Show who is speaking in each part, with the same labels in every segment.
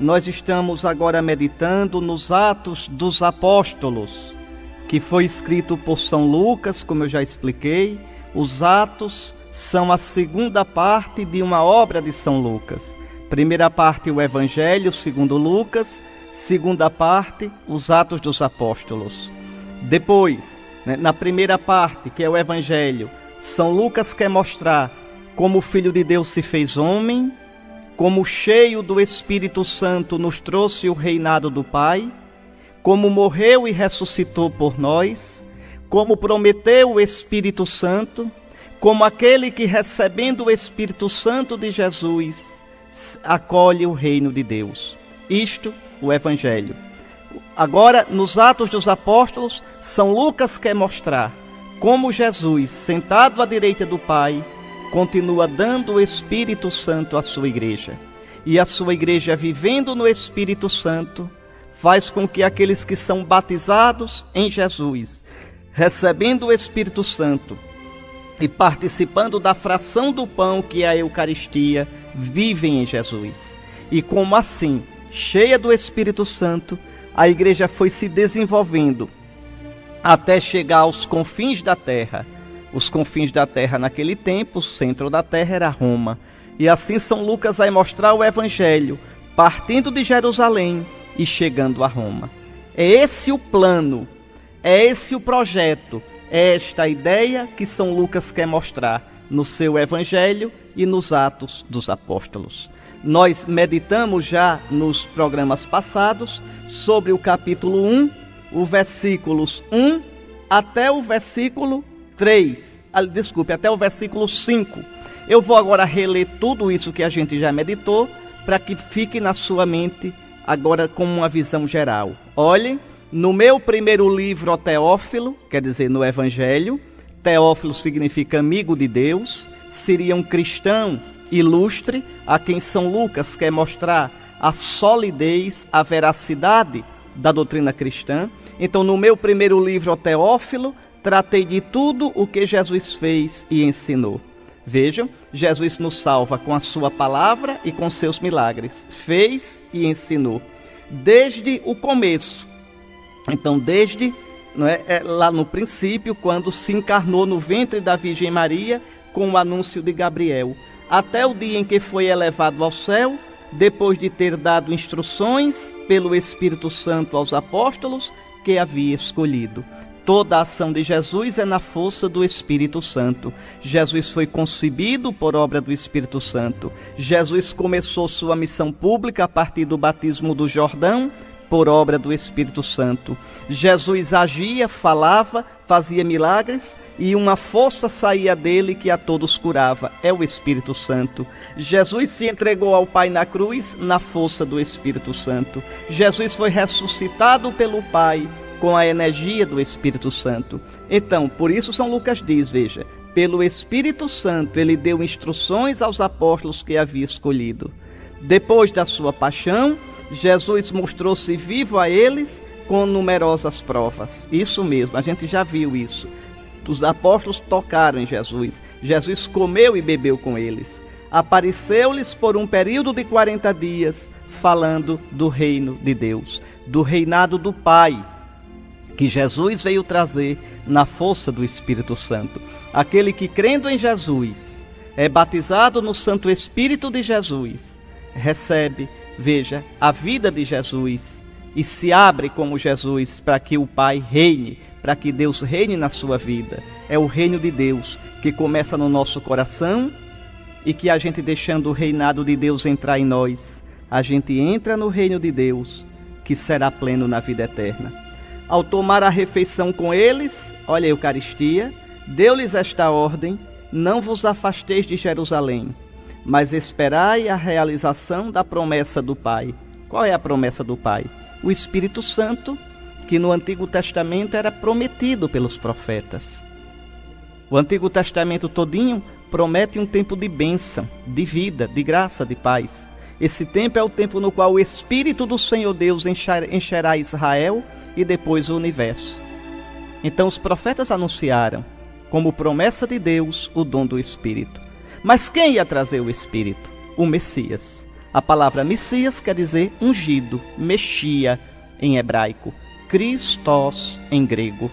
Speaker 1: nós estamos agora meditando nos Atos dos Apóstolos, que foi escrito por São Lucas, como eu já expliquei. Os Atos são a segunda parte de uma obra de São Lucas. Primeira parte, o Evangelho, segundo Lucas. Segunda parte, os Atos dos Apóstolos. Depois, na primeira parte, que é o Evangelho, São Lucas quer mostrar como o Filho de Deus se fez homem, como cheio do Espírito Santo nos trouxe o reinado do Pai, como morreu e ressuscitou por nós, como prometeu o Espírito Santo, como aquele que, recebendo o Espírito Santo de Jesus, acolhe o reino de Deus. Isto, o Evangelho. Agora, nos Atos dos Apóstolos, São Lucas quer mostrar como Jesus, sentado à direita do Pai, continua dando o Espírito Santo à sua igreja. E a sua igreja, vivendo no Espírito Santo, faz com que aqueles que são batizados em Jesus, recebendo o Espírito Santo e participando da fração do pão, que é a Eucaristia, vivem em Jesus. E como assim, cheia do Espírito Santo, a igreja foi se desenvolvendo até chegar aos confins da terra. Os confins da terra naquele tempo, o centro da terra era Roma. E assim São Lucas vai mostrar o Evangelho, partindo de Jerusalém e chegando a Roma. É esse o plano, é esse o projeto, é esta a ideia que São Lucas quer mostrar no seu Evangelho e nos Atos dos Apóstolos. Nós meditamos já nos programas passados sobre o capítulo 1, o versículos 1 até o versículo 3. Até o versículo 5. Eu vou agora reler tudo isso que a gente já meditou, para que fique na sua mente agora como uma visão geral. Olhem, no meu primeiro livro, ó Teófilo, quer dizer, no Evangelho, Teófilo significa amigo de Deus, seria um cristão ilustre, a quem São Lucas quer mostrar a solidez, a veracidade da doutrina cristã. Então, no meu primeiro livro, ó Teófilo, tratei de tudo o que Jesus fez e ensinou. Vejam, Jesus nos salva com a sua palavra e com seus milagres. Fez e ensinou. Desde o começo. Então, desde lá no princípio, quando se encarnou no ventre da Virgem Maria, com o anúncio de Gabriel, até o dia em que foi elevado ao céu, depois de ter dado instruções pelo Espírito Santo aos apóstolos que havia escolhido. Toda a ação de Jesus é na força do Espírito Santo. Jesus foi concebido por obra do Espírito Santo. Jesus começou sua missão pública a partir do batismo do Jordão, por obra do Espírito Santo. Jesus agia, falava, fazia milagres e uma força saía dele que a todos curava. É o Espírito Santo. Jesus se entregou ao Pai na cruz na força do Espírito Santo. Jesus foi ressuscitado pelo Pai com a energia do Espírito Santo. Então, por isso São Lucas diz, veja, pelo Espírito Santo ele deu instruções aos apóstolos que havia escolhido. Depois da sua paixão, Jesus mostrou-se vivo a eles com numerosas provas. Isso mesmo, a gente já viu isso. Os apóstolos tocaram em Jesus. Jesus comeu e bebeu com eles. Apareceu-lhes por um período de 40 dias, falando do reino de Deus, do reinado do Pai, que Jesus veio trazer na força do Espírito Santo. Aquele que, crendo em Jesus, é batizado no Santo Espírito de Jesus, recebe, veja, a vida de Jesus e se abre como Jesus para que o Pai reine, para que Deus reine na sua vida. É o reino de Deus que começa no nosso coração e que a gente, deixando o reinado de Deus entrar em nós, a gente entra no reino de Deus, que será pleno na vida eterna. Ao tomar a refeição com eles, olha a Eucaristia, deu-lhes esta ordem: não vos afasteis de Jerusalém, mas esperai a realização da promessa do Pai. Qual é a promessa do Pai? O Espírito Santo, que no Antigo Testamento era prometido pelos profetas. O Antigo Testamento todinho promete um tempo de bênção, de vida, de graça, de paz. Esse tempo é o tempo no qual o Espírito do Senhor Deus encherá Israel e depois o universo. Então os profetas anunciaram, como promessa de Deus, o dom do Espírito. Mas quem ia trazer o Espírito? O Messias. A palavra Messias quer dizer ungido, Mexia em hebraico, Christos em grego,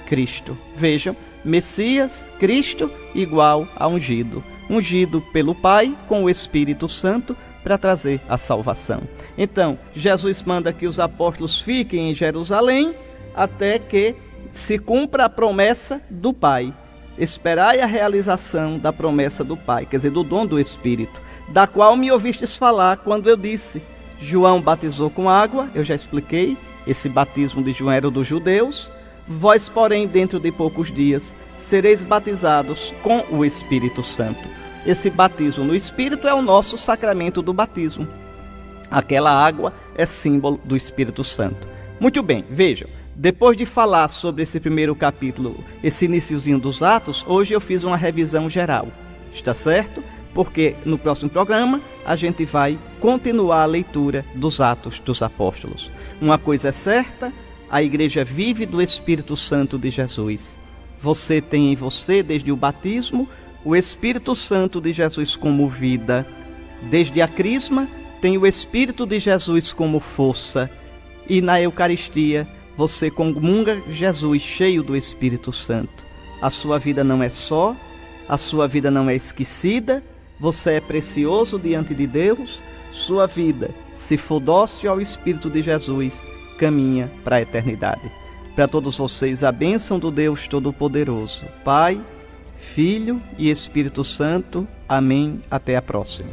Speaker 1: Cristo. Vejam, Messias, Cristo, igual a ungido. Ungido pelo Pai com o Espírito Santo para trazer a salvação. Então, Jesus manda que os apóstolos fiquem em Jerusalém até que se cumpra a promessa do Pai. Esperai a realização da promessa do Pai, quer dizer, do dom do Espírito, da qual me ouvistes falar quando eu disse: João batizou com água, eu já expliquei, esse batismo de João era dos judeus, vós, porém, dentro de poucos dias, sereis batizados com o Espírito Santo. Esse batismo no Espírito é o nosso sacramento do batismo. Aquela água é símbolo do Espírito Santo. Muito bem, vejam, depois de falar sobre esse primeiro capítulo, esse iniciozinho dos Atos, hoje eu fiz uma revisão geral, está certo? Porque no próximo programa a gente vai continuar a leitura dos Atos dos Apóstolos. Uma coisa é certa, a igreja vive do Espírito Santo de Jesus. Você tem em você, desde o batismo, o Espírito Santo de Jesus como vida. Desde a crisma, tem o Espírito de Jesus como força. E na Eucaristia, você comunga Jesus cheio do Espírito Santo. A sua vida não é só, a sua vida não é esquecida, você é precioso diante de Deus, sua vida, se for dócil ao Espírito de Jesus, caminha para a eternidade. Para todos vocês, a bênção do Deus Todo-Poderoso, Pai, Filho e Espírito Santo. Amém. Até a próxima.